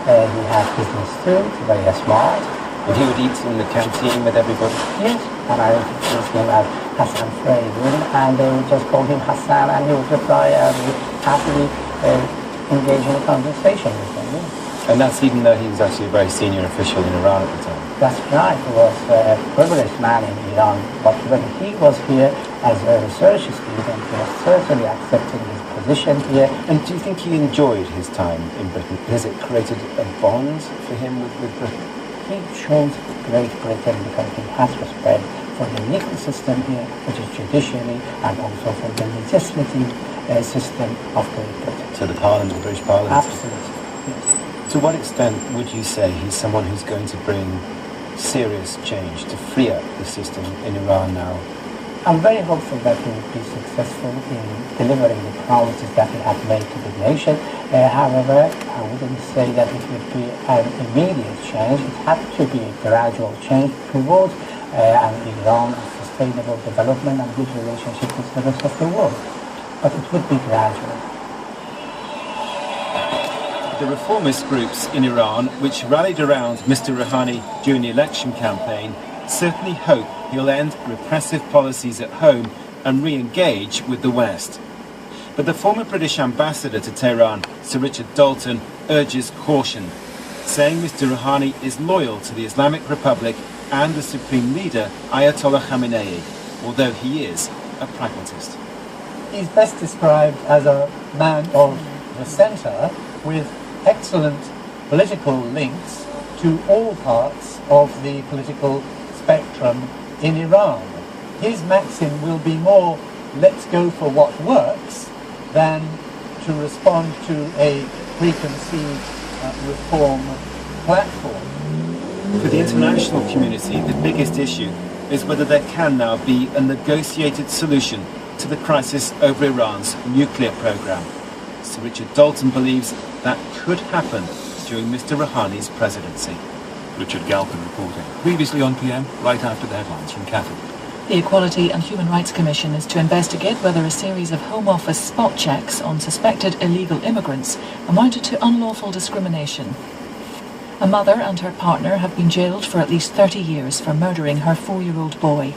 He has business too. He's very smart. And he would eat in the canteen with everybody? Yes, and I introduced him as Hassan Fraser, and they would just call him Hassan, and he would reply would happily engage in a conversation with them. Yes. And that's even though he was actually a very senior official in Iran at the time? That's right. He was a privileged man in Iran, but when he was here as a research student, he was certainly accepting his position here. And do you think he enjoyed his time in Britain? Has it created a bond for him with Britain? He chose Great Britain because he has respect for the legal system here, which is judiciary, and also for the legislative system of Great Britain. So the Parliament, the British Parliament? Absolutely, yes. To what extent would you say he's someone who's going to bring serious change to free up the system in Iran now? I'm very hopeful that he will be successful in delivering the promises that he has made to the nation. However, I wouldn't say that it would be an immediate change. It had to be a gradual change towards an Iran of sustainable development and good relationship with the rest of the world. But it would be gradual. The reformist groups in Iran, which rallied around Mr. Rouhani during the election campaign, certainly hope he'll end repressive policies at home and re-engage with the West. But the former British ambassador to Tehran, Sir Richard Dalton, urges caution, saying Mr. Rouhani is loyal to the Islamic Republic and the supreme leader, Ayatollah Khamenei, although he is a pragmatist. He's best described as a man of the centre with excellent political links to all parts of the political spectrum in Iran. His maxim will be more, let's go for what works, than to respond to a preconceived reform platform. For the international community, the biggest issue is whether there can now be a negotiated solution to the crisis over Iran's nuclear program. Sir Richard Dalton believes that could happen during Mr. Rouhani's presidency. Richard Galpin reporting. Previously on PM, right after the headlines from Catherine. The Equality and Human Rights Commission is to investigate whether a series of Home Office spot checks on suspected illegal immigrants amounted to unlawful discrimination. A mother and her partner have been jailed for at least 30 years for murdering her 4-year-old boy.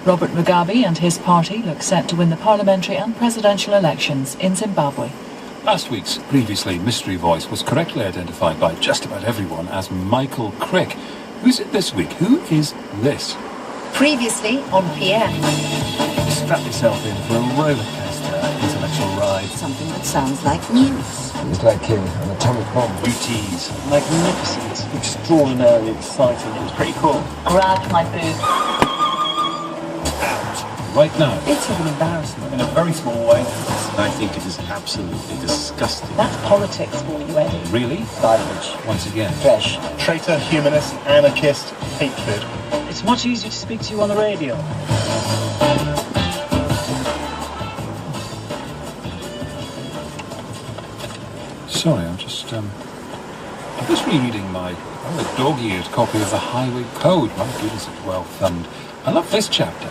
Robert Mugabe and his party look set to win the parliamentary and presidential elections in Zimbabwe. Last week's previously mystery voice was correctly identified by just about everyone as Michael Crick. Who's it this week? Who is this? Previously on PM. Strap yourself in for a roller coaster intellectual ride. Something that sounds like news. It's like an atomic bomb. UTs. Magnificent, extraordinarily exciting. It was pretty cool. Grabbed my boob. Right now. It's an embarrassment in a very small way. I think it is absolutely disgusting. That's politics for you, Eddie. Really? Garbage. Once again. Trash. Traitor, humanist, anarchist, hate food. It's much easier to speak to you on the radio. Sorry, I'm just rereading my dog-eared copy of the Highway Code. My goodness, it's well thumbed. I love this chapter.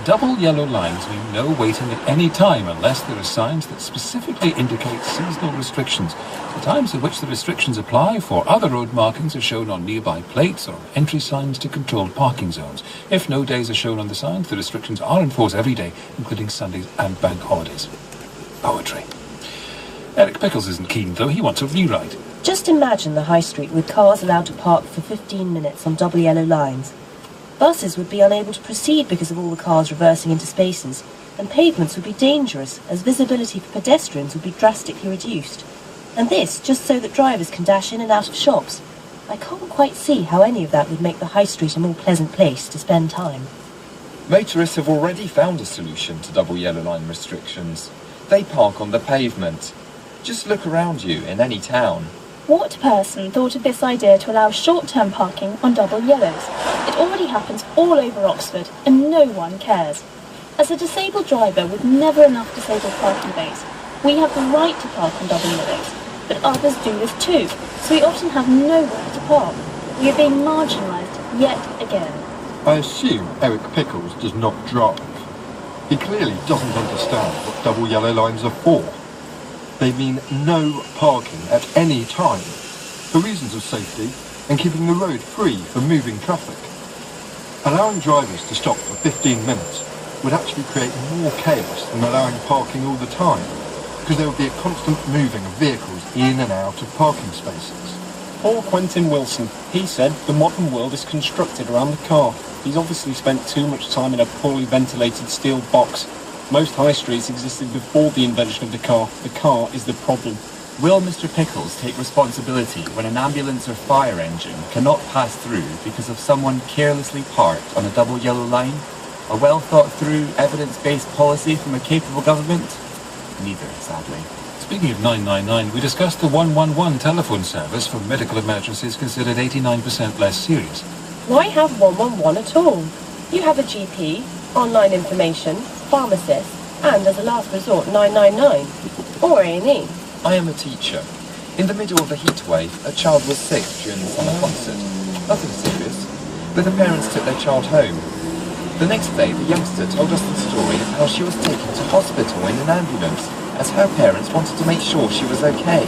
Double yellow lines mean no waiting at any time unless there are signs that specifically indicate seasonal restrictions. The times at which the restrictions apply for other road markings are shown on nearby plates or entry signs to controlled parking zones. If no days are shown on the signs, the restrictions are enforced every day, including Sundays and bank holidays. Poetry. Eric Pickles isn't keen, though. He wants a rewrite. Just imagine the high street with cars allowed to park for 15 minutes on double yellow lines. Buses would be unable to proceed because of all the cars reversing into spaces, and pavements would be dangerous as visibility for pedestrians would be drastically reduced. And this just so that drivers can dash in and out of shops. I can't quite see how any of that would make the high street a more pleasant place to spend time. Motorists have already found a solution to double yellow line restrictions. They park on the pavement. Just look around you in any town. What person thought of this idea to allow short-term parking on double yellows? It already happens all over Oxford, and no one cares. As a disabled driver with never enough disabled parking bays, we have the right to park on double yellows, but others do this too, so we often have nowhere to park. We are being marginalised yet again. I assume Eric Pickles does not drive. He clearly doesn't understand what double yellow lines are for. They mean no parking at any time. for reasons of safety and keeping the road free for moving traffic. Allowing drivers to stop for 15 minutes would actually create more chaos than allowing parking all the time, because there would be a constant moving of vehicles in and out of parking spaces. Poor Quentin Wilson. He said the modern world is constructed around the car. He's obviously spent too much time in a poorly ventilated steel box. Most high streets existed before the invention of the car. The car is the problem. Will Mr. Pickles take responsibility when an ambulance or fire engine cannot pass through because of someone carelessly parked on a double yellow line? A well-thought-through, evidence-based policy from a capable government? Neither, sadly. Speaking of 999, we discussed the 111 telephone service for medical emergencies considered 89% less serious. Why have 111 at all? You have a GP, online information, pharmacist, and as a last resort 999, or A&E. I am a teacher. In the middle of a heatwave, a child was sick during the summer concert. Nothing serious, but the parents took their child home. The next day, the youngster told us the story of how she was taken to hospital in an ambulance, as her parents wanted to make sure she was okay.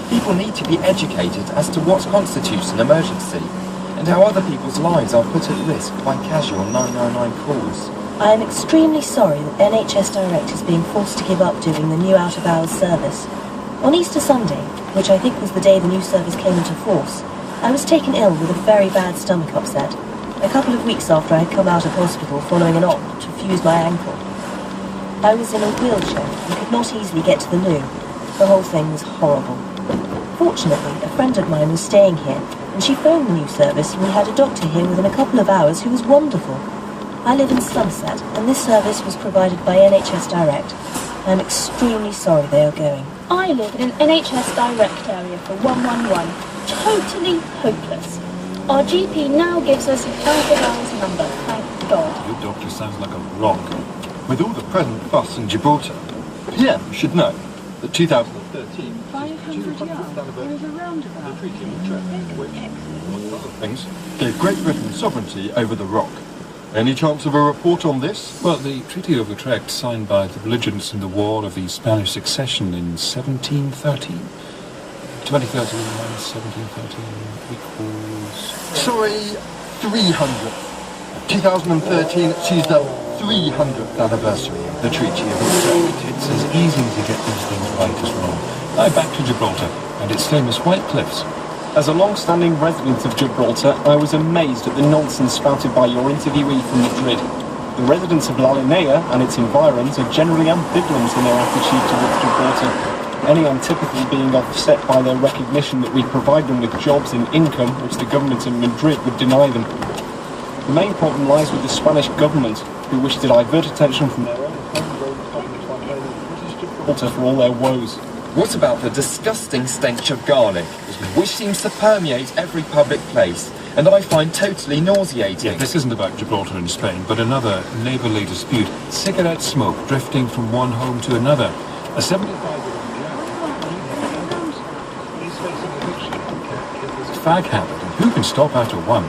People need to be educated as to what constitutes an emergency, and how other people's lives are put at risk by casual 999 calls. I am extremely sorry that NHS Direct is being forced to give up doing the new out-of-hours service. On Easter Sunday, which I think was the day the new service came into force, I was taken ill with a very bad stomach upset, a couple of weeks after I had come out of hospital following an op to fuse my ankle. I was in a wheelchair and could not easily get to the loo. The whole thing was horrible. Fortunately, a friend of mine was staying here, and she phoned the new service, and we had a doctor here within a couple of hours who was wonderful. I live in Somerset, and this service was provided by NHS Direct. I am extremely sorry they are going. I live in an NHS Direct area for 111. Totally hopeless. Our GP now gives us an out-of-hours number, thank God. Your doctor sounds like a rock. With all the present fuss in Gibraltar, PM should know that 2013 500 yards over roundabout. the Treaty of Utrecht, which, among other things, gave Great Britain sovereignty over the rock. Any chance of a report on this? Well, the Treaty of Utrecht, signed by the belligerents in the War of the Spanish Succession in 1713. 2013 minus 1713 equals... Sorry, 300. 2013 sees the 300th anniversary of the Treaty of Utrecht. It's as easy to get these things right as wrong. Now back to Gibraltar and its famous white cliffs. As a long-standing resident of Gibraltar, I was amazed at the nonsense spouted by your interviewee from Madrid. The residents of La Linea and its environs are generally ambivalent in their attitude towards Gibraltar. Any antipathy being offset by their recognition that we provide them with jobs and income which the government in Madrid would deny them. The main problem lies with the Spanish government, who wish to divert attention from their own homegrown problem to unveiling British Gibraltar for all their woes. What about the disgusting stench of garlic, which seems to permeate every public place, and I find totally nauseating? Yeah, this isn't about Gibraltar in Spain, but another neighbourly dispute. Cigarette smoke drifting from one home to another. A 75-year-old fag habit, and who can stop after one?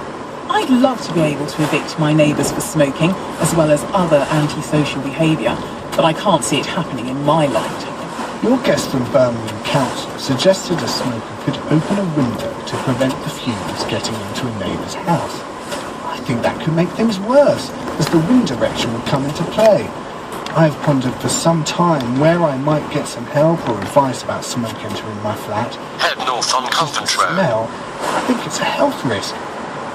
I'd love to be able to evict my neighbours for smoking, as well as other antisocial behaviour, but I can't see it happening in my lifetime. Your guest from Birmingham Council suggested a smoker could open a window to prevent the fumes getting into a neighbour's house. I think that could make things worse, as the wind direction would come into play. I've pondered for some time where I might get some help or advice about smoke entering my flat. Head north on Convent Road. Smell, I think it's a health risk.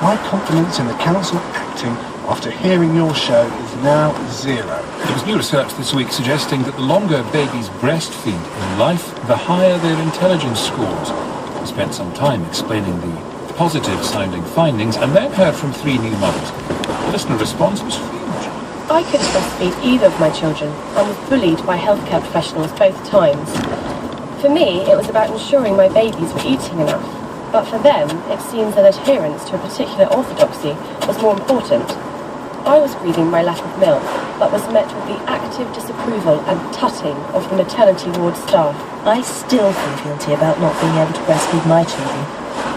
My confidence in the council acting after hearing your show is now zero. There was new research this week suggesting that the longer babies breastfeed in life, the higher their intelligence scores. We spent some time explaining the positive-sounding findings and then heard from 3 new mothers. The listener response was huge. I couldn't breastfeed either of my children and was bullied by healthcare professionals both times. For me, it was about ensuring my babies were eating enough, but for them, it seems that adherence to a particular orthodoxy was more important. I was grieving my lack of milk, but was met with the active disapproval and tutting of the maternity ward staff. I still feel guilty about not being able to breastfeed my children.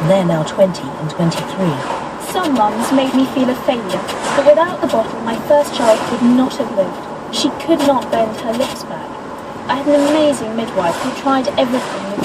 They're now 20 and 23. Some mums made me feel a failure, but without the bottle, my first child could not have lived. She could not bend her lips back. I had an amazing midwife who tried everything with